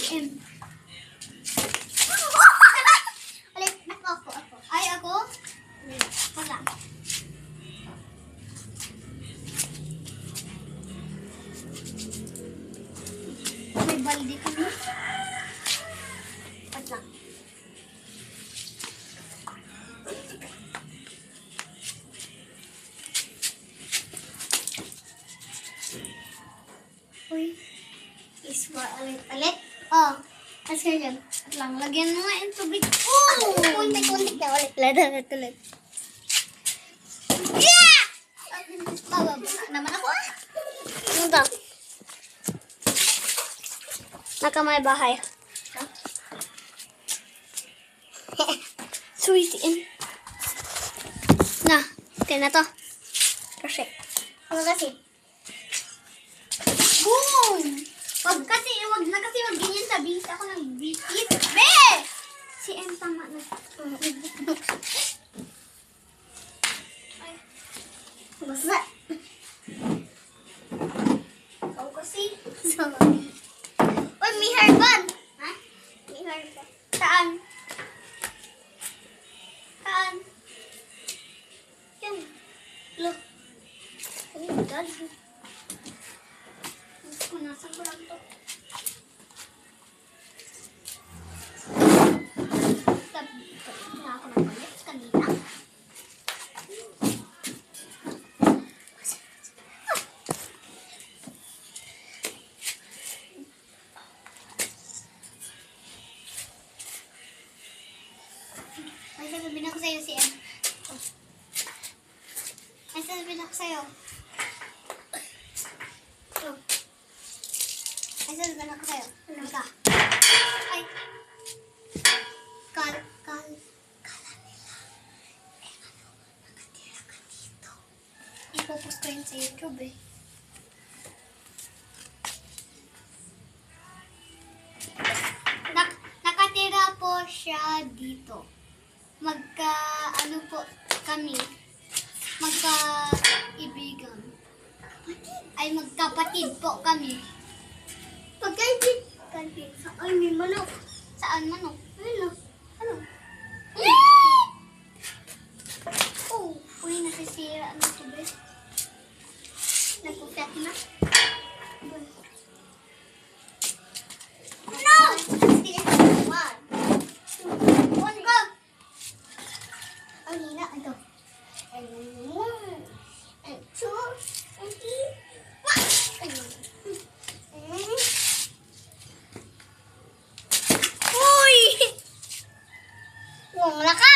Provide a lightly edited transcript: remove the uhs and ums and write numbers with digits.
M. Ulit, ako. Ay, ako? Ako lang. May baldi kami. Pat lang. Uy. Iswa ulit. Oh. Kasi yan. At lang. Lagyan mo nga yung tubig. Oh! Kunti-kunti na ulit. Ulit. Yeah! Bababa naman ako. Ano daw? Nakamay bahay. Sweetin. Na. Okay na to. Perfect. Ano kasi? Boom! Wag ganyan sa bis. Ako nag-bipit. Be! Si M tama na. Ay. Basta. Ikaw kasi. Uy, may hairband. Ha? May hairband. Saan? Yan. Look. Oh my God. Punasan ko lang to. Ako ng palit kanina. May sasabihin ako sa'yo si M. May sasabihin ako sa'yo. Ay, sasabihin ako sa'yo. Ano ka? Ay. Kala nila. Nakatira ka dito. Ipopost ko yun sa YouTube eh. Nakatira po siya dito. Ano po kami. Magkaibigan. Ay, magkapatid po kami. Magkaibigan. Ay, may manok. Saan manok? Ano? Oh, uy, nasisira na ito, be. Nagputat na. No! One, go! Ang hina, ito. And one, and two, and three, Uy! Wala ka!